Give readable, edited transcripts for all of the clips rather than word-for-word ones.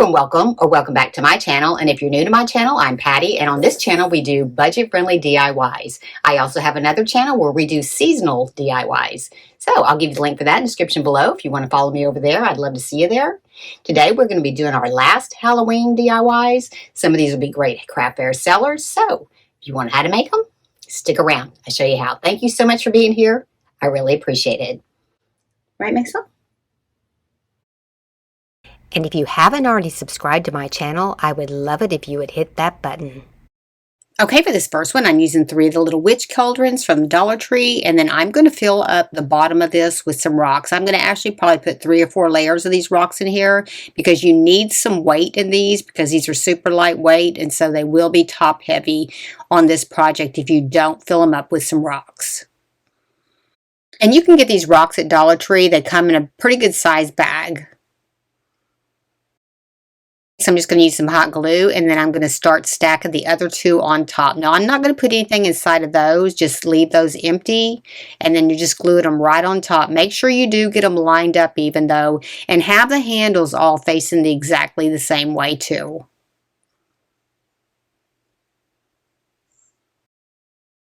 Hello and welcome or welcome back to my channel. And if you're new to my channel, I'm Patty, and on this channel we do budget-friendly DIYs. I also have another channel where we do seasonal DIYs. So I'll give you the link for that in the description below if you want to follow me over there. I'd love to see you there. Today we're going to be doing our last Halloween DIYs. Some of these will be great craft fair sellers. So if you want to know how to make them, stick around. I'll show you how. Thank you so much for being here. I really appreciate it. Right, Maxwell? And if you haven't already subscribed to my channel, I would love it if you would hit that button. Okay, for this first one, I'm using 3 of the little witch cauldrons from the Dollar Tree, and then I'm going to fill up the bottom of this with some rocks. I'm going to actually probably put 3 or 4 layers of these rocks in here because you need some weight in these because these are super lightweight, and so they will be top heavy on this project if you don't fill them up with some rocks. And you can get these rocks at Dollar Tree. They come in a pretty good size bag. So I'm just going to use some hot glue, and then I'm going to start stacking the other 2 on top. Now, I'm not going to put anything inside of those. Just leave those empty, and then you just glue them right on top. Make sure you do get them lined up even though, and have the handles all facing exactly the same way too.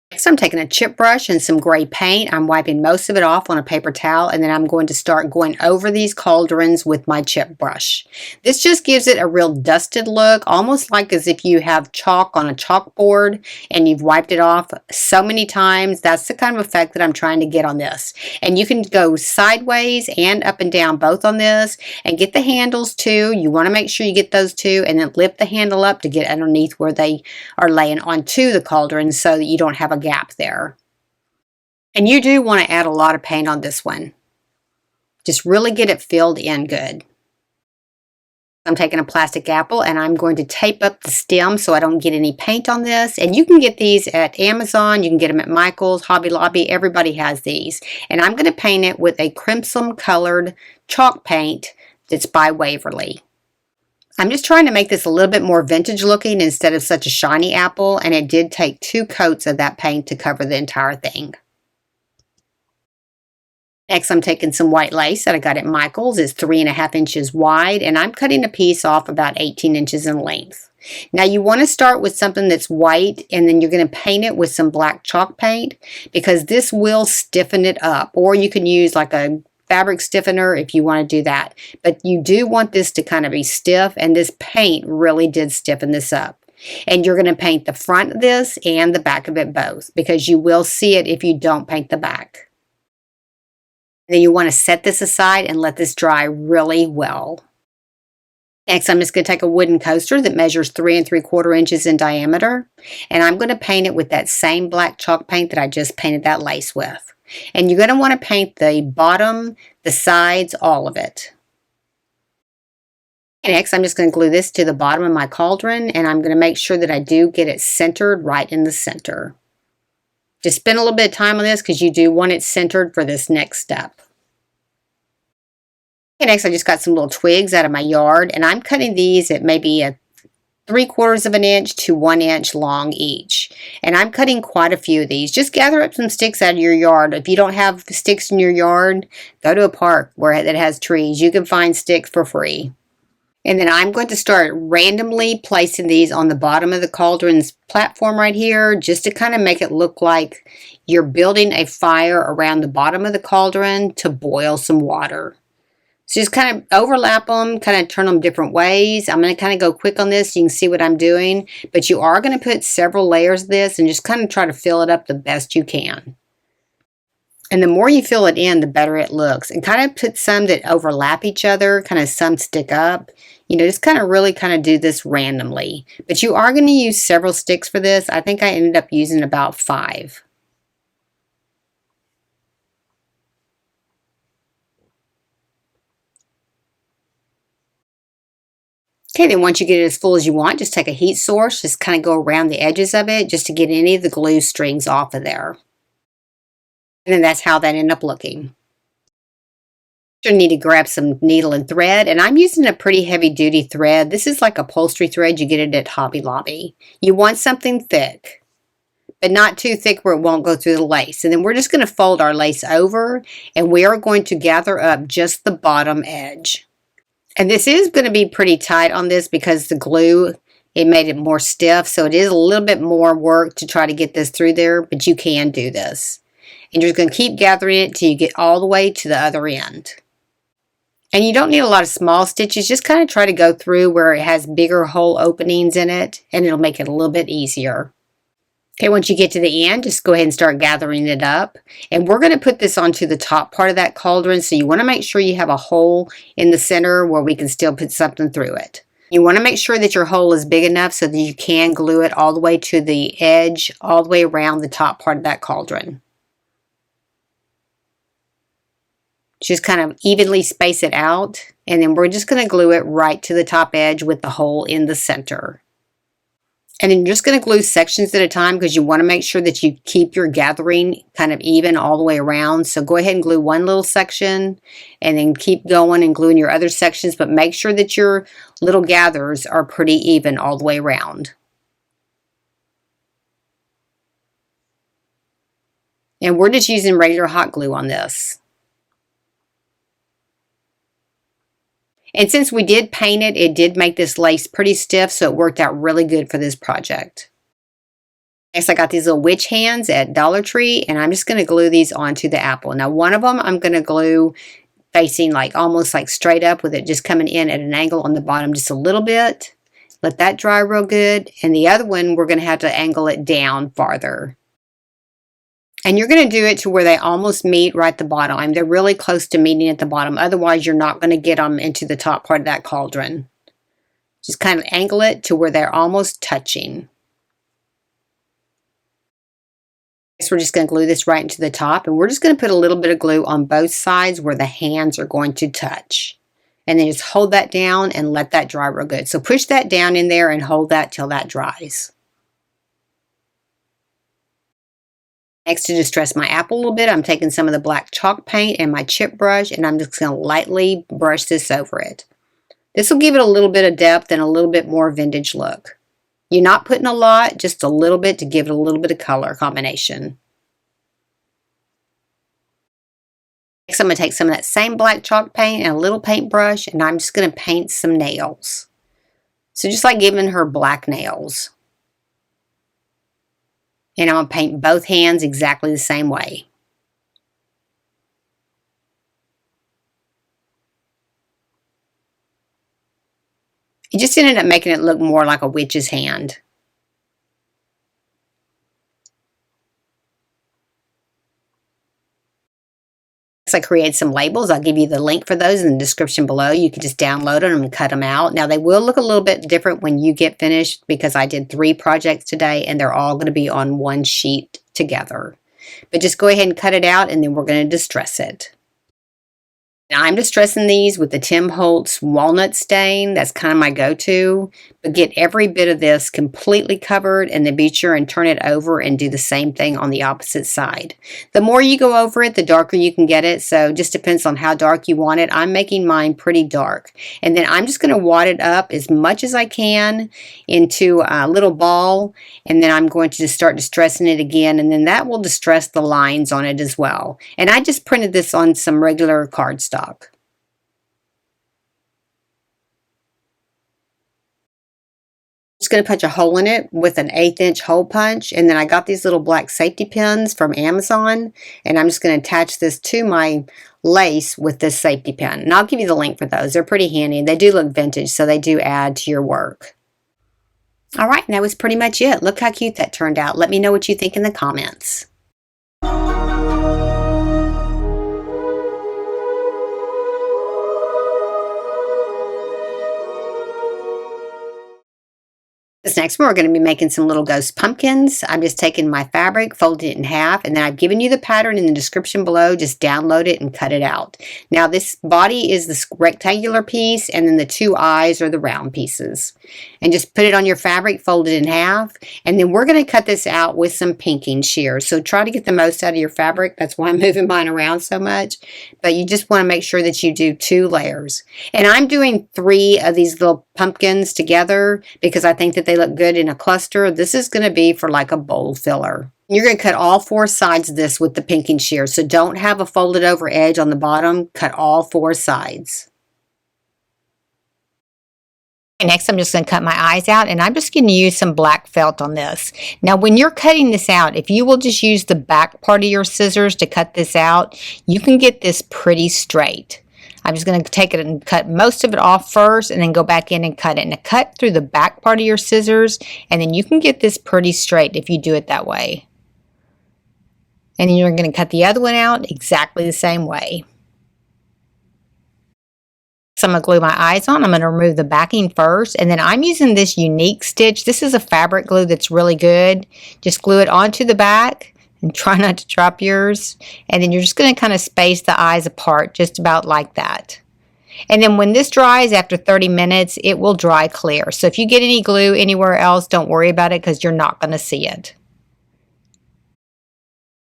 Next, I'm taking a chip brush and some gray paint. I'm wiping most of it off on a paper towel, and then I'm going to start going over these cauldrons with my chip brush. This just gives it a real dusted look, almost like as if you have chalk on a chalkboard and you've wiped it off so many times. That's the kind of effect that I'm trying to get on this. And you can go sideways and up and down both on this, and get the handles too. You want to make sure you get those too, and then lift the handle up to get underneath where they are laying onto the cauldron so that you don't have a gap there. And you do want to add a lot of paint on this one. Just really get it filled in good. I'm taking a plastic apple and I'm going to tape up the stem so I don't get any paint on this. And you can get these at Amazon, you can get them at Michael's, Hobby Lobby, everybody has these. And I'm going to paint it with a crimson colored chalk paint that's by Waverly. I'm just trying to make this a little bit more vintage looking instead of such a shiny apple, and it did take 2 coats of that paint to cover the entire thing. Next, I'm taking some white lace that I got at Michael's. It's 3.5 inches wide, and I'm cutting a piece off about 18 inches in length. Now, you want to start with something that's white, and then you're going to paint it with some black chalk paint because this will stiffen it up, or you can use like a fabric stiffener if you want to do that. But you do want this to kind of be stiff, and this paint really did stiffen this up. And you're going to paint the front of this and the back of it both because you will see it if you don't paint the back. Then you want to set this aside and let this dry really well. Next, I'm just going to take a wooden coaster that measures 3 3/4 inches in diameter, and I'm going to paint it with that same black chalk paint that I just painted that lace with. And you're going to want to paint the bottom, the sides, all of it. And next, I'm just going to glue this to the bottom of my cauldron, and I'm going to make sure that I do get it centered right in the center. Just spend a little bit of time on this because you do want it centered for this next step. Okay, next, I just got some little twigs out of my yard, and I'm cutting these at maybe a 3/4 inch to 1 inch long each. And I'm cutting quite a few of these. Just gather up some sticks out of your yard. If you don't have sticks in your yard, go to a park that has trees. You can find sticks for free. And then I'm going to start randomly placing these on the bottom of the cauldron's platform right here, just to kind of make it look like you're building a fire around the bottom of the cauldron to boil some water. So just kind of overlap them, kind of turn them different ways. I'm going to kind of go quick on this so you can see what I'm doing. But you are going to put several layers of this and just kind of try to fill it up the best you can. And the more you fill it in, the better it looks. And kind of put some that overlap each other, kind of some stick up. You know, just kind of really kind of do this randomly. But you are going to use several sticks for this. I think I ended up using about 5. Okay, then once you get it as full as you want, just take a heat source, just kind of go around the edges of it just to get any of the glue strings off of there. And then that's how that ended up looking. You'll need to grab some needle and thread, and I'm using a pretty heavy duty thread. This is like upholstery thread. You get it at Hobby Lobby. You want something thick, but not too thick where it won't go through the lace. And then we're just going to fold our lace over, and we are going to gather up just the bottom edge. And this is going to be pretty tight on this because the glue, it made it more stiff. So it is a little bit more work to try to get this through there, but you can do this. And you're just going to keep gathering it till you get all the way to the other end. And you don't need a lot of small stitches. Just kind of try to go through where it has bigger hole openings in it, and it'll make it a little bit easier. Okay, once you get to the end, just go ahead and start gathering it up. And we're going to put this onto the top part of that cauldron, so you want to make sure you have a hole in the center where we can still put something through it. You want to make sure that your hole is big enough so that you can glue it all the way to the edge, all the way around the top part of that cauldron. Just kind of evenly space it out, and then we're just going to glue it right to the top edge with the hole in the center. And then you're just going to glue sections at a time because you want to make sure that you keep your gathering kind of even all the way around. So go ahead and glue one little section and then keep going and gluing your other sections, but make sure that your little gathers are pretty even all the way around. And we're just using regular hot glue on this. And since we did paint it, it did make this lace pretty stiff, so it worked out really good for this project. Next, I got these little witch hands at Dollar Tree, and I'm just going to glue these onto the apple. Now, one of them I'm going to glue facing like almost like straight up with it just coming in at an angle on the bottom just a little bit. Let that dry real good. And the other one, we're going to have to angle it down farther. And you're going to do it to where they almost meet right at the bottom. They're really close to meeting at the bottom. Otherwise, you're not going to get them into the top part of that cauldron. Just kind of angle it to where they're almost touching. Next, we're just going to glue this right into the top. And we're just going to put a little bit of glue on both sides where the hands are going to touch. And then just hold that down and let that dry real good. So push that down in there and hold that till that dries. Next, to distress my apple a little bit, I'm taking some of the black chalk paint and my chip brush, and I'm just going to lightly brush this over it. This will give it a little bit of depth and a little bit more vintage look. You're not putting a lot, just a little bit to give it a little bit of color combination. Next, I'm going to take some of that same black chalk paint and a little paintbrush, and I'm just going to paint some nails. So just like giving her black nails. And I'm going to paint both hands exactly the same way. It just ended up making it look more like a witch's hand. I created some labels. I'll give you the link for those in the description below. You can just download them and cut them out. Now they will look a little bit different when you get finished because I did 3 projects today and they're all going to be on one sheet together. But just go ahead and cut it out and then we're going to distress it. Now I'm distressing these with the Tim Holtz walnut stain. That's kind of my go-to. But get every bit of this completely covered and then be sure and turn it over and do the same thing on the opposite side. The more you go over it, the darker you can get it. So it just depends on how dark you want it. I'm making mine pretty dark. And then I'm just going to wad it up as much as I can into a little ball. And then I'm going to just start distressing it again. And then that will distress the lines on it as well. And I just printed this on some regular cardstock. Just going to punch a hole in it with an 1/8 inch hole punch, and then I got these little black safety pins from Amazon, and I'm just going to attach this to my lace with this safety pin. And I'll give you the link for those. They're pretty handy. They do look vintage, so they do add to your work. All right, and that was pretty much it. Look how cute that turned out. Let me know what you think in the comments. This next one, we're going to be making some little ghost pumpkins. I'm just taking my fabric, folding it in half, and then I've given you the pattern in the description below. Just download it and cut it out. Now this body is this rectangular piece, and then the 2 eyes are the round pieces. And just put it on your fabric, fold it in half, and then we're going to cut this out with some pinking shears. So try to get the most out of your fabric. That's why I'm moving mine around so much. But you just want to make sure that you do 2 layers. And I'm doing 3 of these little pumpkins together because I think that they look good in a cluster. This is going to be for like a bowl filler. You're going to cut all 4 sides of this with the pinking shears. So don't have a folded over edge on the bottom. Cut all 4 sides. And next, I'm just going to cut my eyes out, and I'm just going to use some black felt on this. Now, when you're cutting this out, if you will just use the back part of your scissors to cut this out, you can get this pretty straight. I'm just going to take it and cut most of it off first and then go back in and cut it. And cut through the back part of your scissors, and then you can get this pretty straight if you do it that way. And then you're going to cut the other one out exactly the same way. So I'm going to glue my eyes on. I'm going to remove the backing first, and then I'm using this unique stitch. This is a fabric glue that's really good. Just glue it onto the back and try not to drop yours. And then you're just going to kind of space the eyes apart just about like that. And then when this dries after 30 minutes, it will dry clear. So if you get any glue anywhere else, don't worry about it because you're not going to see it.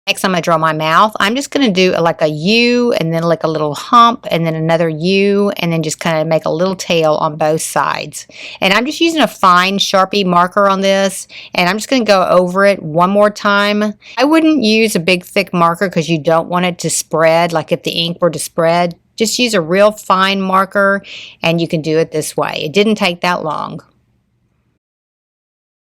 Next, I'm going to draw my mouth. I'm just going to do like a U and then like a little hump and then another U and then just kind of make a little tail on both sides. And I'm just using a fine Sharpie marker on this, and I'm just going to go over it one more time. I wouldn't use a big thick marker because you don't want it to spread, like if the ink were to spread. Just use a real fine marker and you can do it this way. It didn't take that long.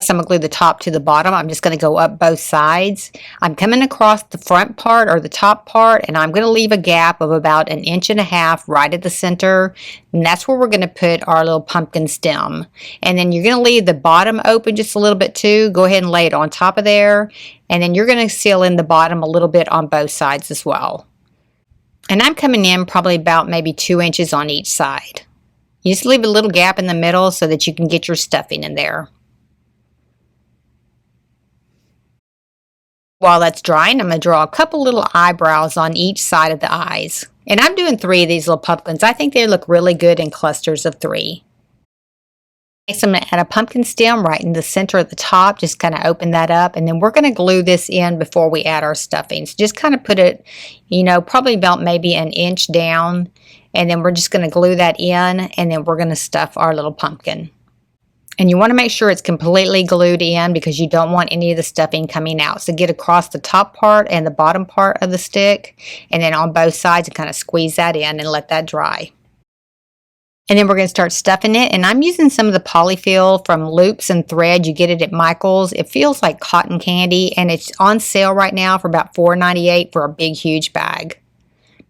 So I'm going to glue the top to the bottom. I'm just going to go up both sides. I'm coming across the front part or the top part, and I'm going to leave a gap of about 1.5 inches right at the center. And that's where we're going to put our little pumpkin stem. And then you're going to leave the bottom open just a little bit too. Go ahead and lay it on top of there. And then you're going to seal in the bottom a little bit on both sides as well. And I'm coming in probably about maybe 2 inches on each side. You just leave a little gap in the middle so that you can get your stuffing in there. While that's drying, I'm going to draw a couple little eyebrows on each side of the eyes. And I'm doing 3 of these little pumpkins. I think they look really good in clusters of 3. Next, I'm going to add a pumpkin stem right in the center of the top. Just kind of open that up. And then we're going to glue this in before we add our stuffing. So just kind of put it, probably about maybe 1 inch down. And then we're just going to glue that in. And then we're going to stuff our little pumpkin. And you want to make sure it's completely glued in because you don't want any of the stuffing coming out. So get across the top part and the bottom part of the stick, and then on both sides and kind of squeeze that in and let that dry. And then we're going to start stuffing it. And I'm using some of the polyfill from Loops and Thread. You get it at Michael's. It feels like cotton candy, and it's on sale right now for about $4.98 for a big, huge bag.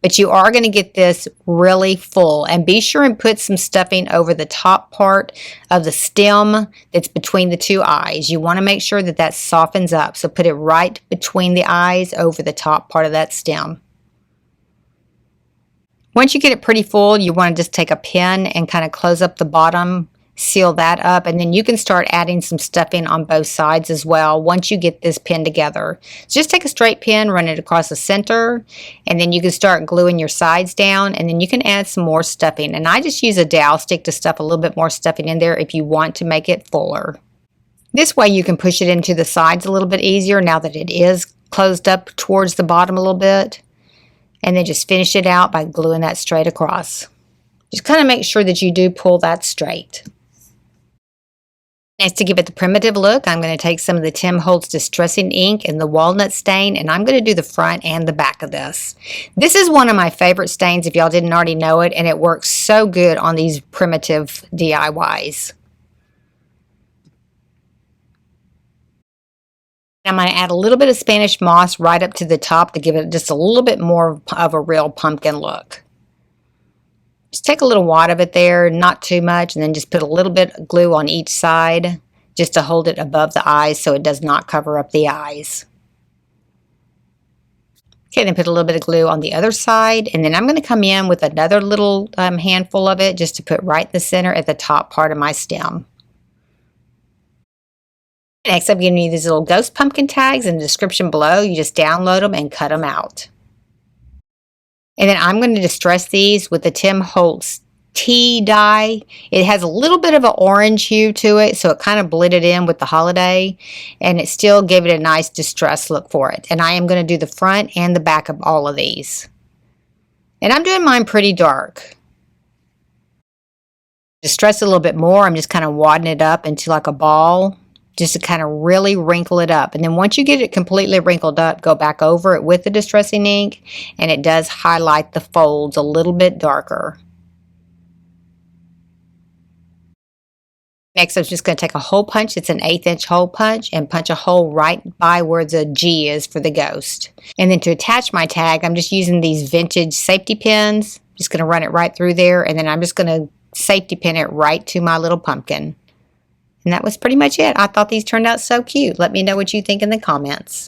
But you are going to get this really full, and be sure and put some stuffing over the top part of the stem that's between the 2 eyes. You want to make sure that that softens up, so put it right between the eyes over the top part of that stem. Once you get it pretty full, you want to just take a pin and kind of close up the bottom, seal that up, and then you can start adding some stuffing on both sides as well once you get this pin together. So just take a straight pin, run it across the center, and then you can start gluing your sides down, and then you can add some more stuffing. And I just use a dowel stick to stuff a little bit more stuffing in there if you want to make it fuller. This way you can push it into the sides a little bit easier now that it is closed up towards the bottom a little bit. And then just finish it out by gluing that straight across. Just kind of make sure that you do pull that straight. Next, to give it the primitive look, I'm going to take some of the Tim Holtz Distressing Ink and the Walnut Stain, and I'm going to do the front and the back of this. This is one of my favorite stains if y'all didn't already know it, and it works so good on these primitive DIYs. I'm going to add a little bit of Spanish moss right up to the top to give it just a little bit more of a real pumpkin look. Just take a little wad of it there, not too much, and then just put a little bit of glue on each side just to hold it above the eyes so it does not cover up the eyes. Okay, then put a little bit of glue on the other side, and then I'm going to come in with another little handful of it just to put right in the center at the top part of my stem. Next, I'm giving you these little ghost pumpkin tags in the description below. You just download them and cut them out. And then I'm going to distress these with the Tim Holtz tea dye. It has a little bit of an orange hue to it, so it kind of blended in with the holiday, and it still gave it a nice distress look for it. And I am going to do the front and the back of all of these. And I'm doing mine pretty dark. Distress it a little bit more. I'm just kind of wadding it up into like a ball, just to kind of really wrinkle it up. And then once you get it completely wrinkled up, go back over it with the distressing ink, and it does highlight the folds a little bit darker. Next, I'm just going to take a hole punch. It's an 1/8 inch hole punch and punch a hole right by where the G is for the ghost. And then to attach my tag, I'm just using these vintage safety pins. Just going to run it right through there, and then I'm just going to safety pin it right to my little pumpkin. And that was pretty much it. I thought these turned out so cute. Let me know what you think in the comments.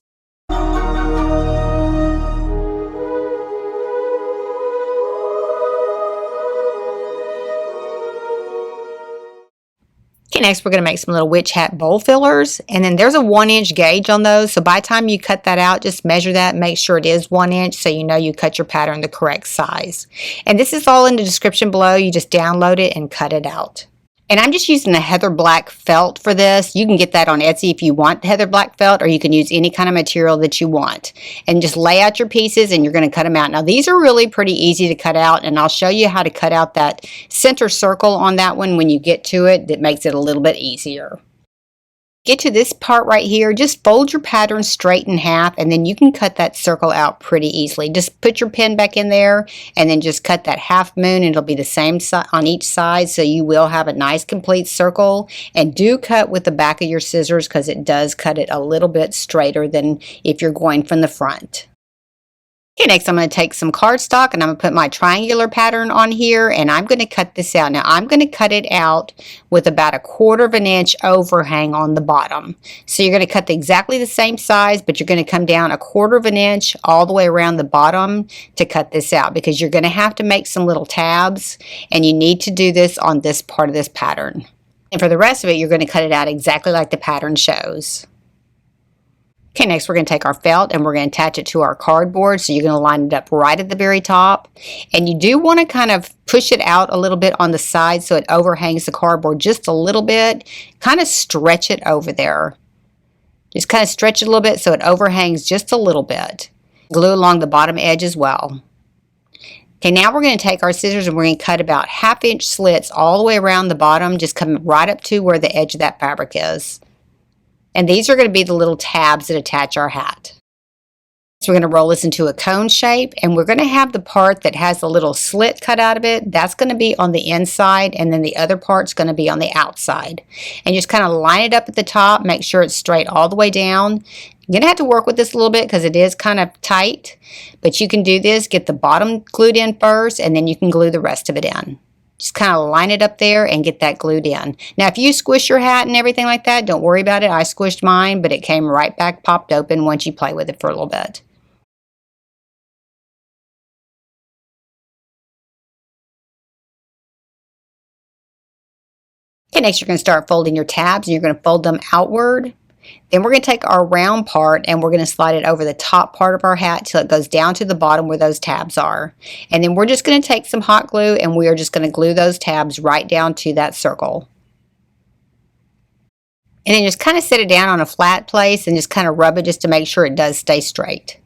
Okay, next we're going to make some little witch hat bowl fillers, and then there's a 1-inch gauge on those, so by the time you cut that out, just measure that, make sure it is 1 inch so you know you cut your pattern the correct size. And this is all in the description below. You just download it and cut it out. And I'm just using a heather black felt for this. You can get that on Etsy if you want heather black felt, or you can use any kind of material that you want. And just lay out your pieces and you're going to cut them out. Now these are really pretty easy to cut out, and I'll show you how to cut out that center circle on that one when you get to it. That makes it a little bit easier. Get to this part right here, just fold your pattern straight in half, and then you can cut that circle out pretty easily. Just put your pin back in there and then just cut that half moon, and it'll be the same on each side, so you will have a nice complete circle. And do cut with the back of your scissors because it does cut it a little bit straighter than if you're going from the front. Okay, next I'm going to take some cardstock and I'm going to put my triangular pattern on here, and I'm going to cut this out. Now I'm going to cut it out with about 1/4 inch overhang on the bottom. So you're going to cut exactly the same size, but you're going to come down 1/4 inch all the way around the bottom to cut this out, because you're going to have to make some little tabs, and you need to do this on this part of this pattern. And for the rest of it, you're going to cut it out exactly like the pattern shows. Okay, next we're going to take our felt and we're going to attach it to our cardboard. So you're going to line it up right at the very top. And you do want to kind of push it out a little bit on the side so it overhangs the cardboard just a little bit. Kind of stretch it over there. Just kind of stretch it a little bit so it overhangs just a little bit. Glue along the bottom edge as well. Okay, now we're going to take our scissors and we're going to cut about 1/2 inch slits all the way around the bottom, just coming right up to where the edge of that fabric is. And these are going to be the little tabs that attach our hat. So we're going to roll this into a cone shape, and we're going to have the part that has a little slit cut out of it. That's going to be on the inside, and then the other part's going to be on the outside. And just kind of line it up at the top, make sure it's straight all the way down. You're going to have to work with this a little bit because it is kind of tight, but you can do this. Get the bottom glued in first, and then you can glue the rest of it in. Just kind of line it up there and get that glued in. Now, if you squish your hat and everything like that, don't worry about it. I squished mine, but it came right back popped open once you play with it for a little bit. Okay, next you're going to start folding your tabs, and you're going to fold them outward. Then we're going to take our round part and we're going to slide it over the top part of our hat till it goes down to the bottom where those tabs are. And then we're just going to take some hot glue and we are just going to glue those tabs right down to that circle. And then just kind of set it down on a flat place and just kind of rub it just to make sure it does stay straight.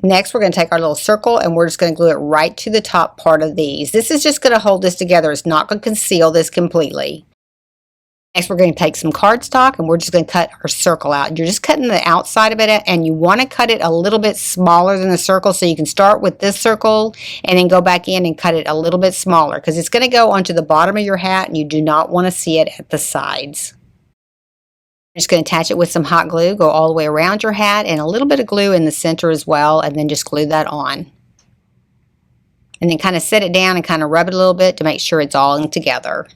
Next, we're going to take our little circle and we're just going to glue it right to the top part of these. This is just going to hold this together. It's not going to conceal this completely. Next, we're going to take some cardstock and we're just going to cut our circle out. You're just cutting the outside of it, and you want to cut it a little bit smaller than the circle, so you can start with this circle and then go back in and cut it a little bit smaller, because it's going to go onto the bottom of your hat and you do not want to see it at the sides. I'm just going to attach it with some hot glue, go all the way around your hat, and a little bit of glue in the center as well, and then just glue that on. And then kind of set it down and kind of rub it a little bit to make sure it's all in together.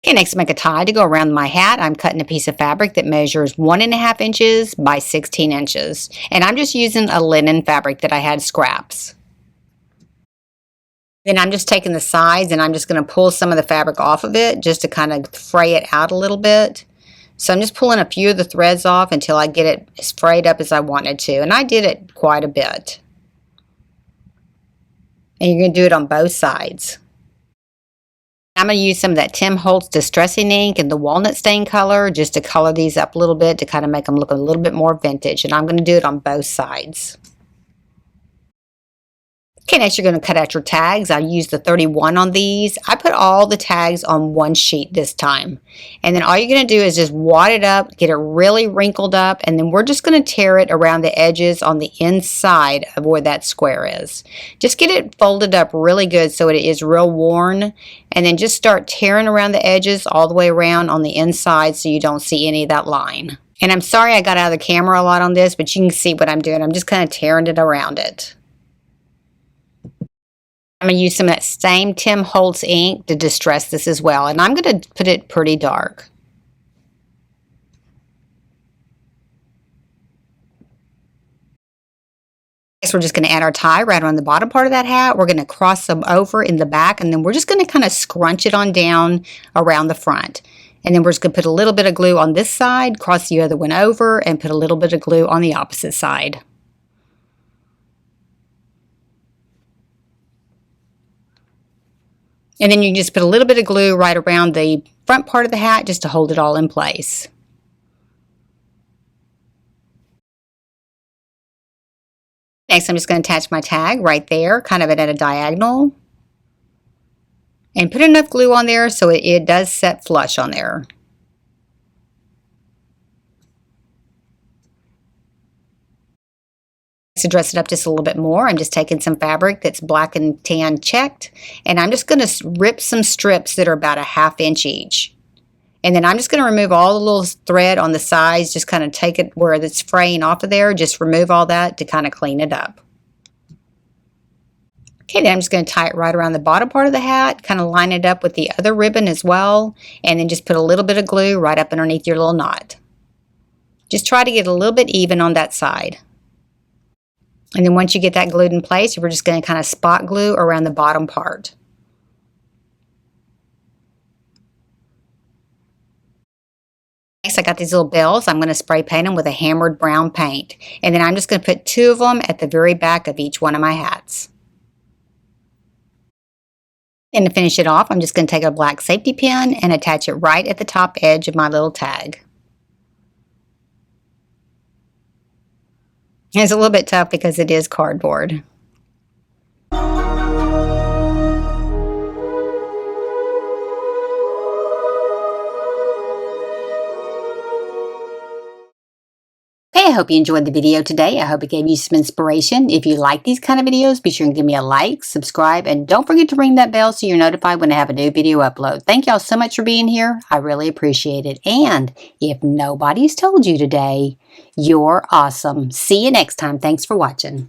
Okay, next to make a tie to go around my hat, I'm cutting a piece of fabric that measures 1.5 inches by 16 inches. And I'm just using a linen fabric that I had scraps. Then I'm just taking the sides and I'm just going to pull some of the fabric off of it just to kind of fray it out a little bit. So I'm just pulling a few of the threads off until I get it as frayed up as I wanted to. And I did it quite a bit. And you're going to do it on both sides. I'm going to use some of that Tim Holtz Distressing Ink and the Walnut Stain color just to color these up a little bit to kind of make them look a little bit more vintage. And I'm going to do it on both sides. Okay, next you're going to cut out your tags. I used the 31 on these. I put all the tags on one sheet this time. And then all you're going to do is just wad it up, get it really wrinkled up, and then we're just going to tear it around the edges on the inside of where that square is. Just get it folded up really good so it is real worn, and then just start tearing around the edges all the way around on the inside so you don't see any of that line. And I'm sorry I got out of the camera a lot on this, but you can see what I'm doing. I'm just kind of tearing it around it. I'm going to use some of that same Tim Holtz ink to distress this as well. And I'm going to put it pretty dark. Next, we're just going to add our tie right on the bottom part of that hat. We're going to cross them over in the back. And then we're just going to kind of scrunch it on down around the front. And then we're just going to put a little bit of glue on this side, cross the other one over, and put a little bit of glue on the opposite side. And then you just put a little bit of glue right around the front part of the hat just to hold it all in place. Next, I'm just going to attach my tag right there, kind of at a diagonal. And put enough glue on there so it does set flush on there. To dress it up just a little bit more, I'm just taking some fabric that's black and tan checked, and I'm just going to rip some strips that are about a 1/2 inch each. And then I'm just going to remove all the little thread on the sides, just kind of take it where it's fraying off of there, just remove all that to kind of clean it up. Okay, then I'm just going to tie it right around the bottom part of the hat, kind of line it up with the other ribbon as well, and then just put a little bit of glue right up underneath your little knot. Just try to get a little bit even on that side. And then once you get that glued in place, we're just going to kind of spot glue around the bottom part. Next, I got these little bells. I'm going to spray paint them with a hammered brown paint. And then I'm just going to put 2 of them at the very back of each one of my hats. And to finish it off, I'm just going to take a black safety pin and attach it right at the top edge of my little tag. It's a little bit tough because it is cardboard. Hey, I hope you enjoyed the video today. I hope it gave you some inspiration. If you like these kind of videos, be sure and give me a like, subscribe, and don't forget to ring that bell so you're notified when I have a new video upload. Thank y'all so much for being here. I really appreciate it. And if nobody's told you today, you're awesome. See you next time. Thanks for watching.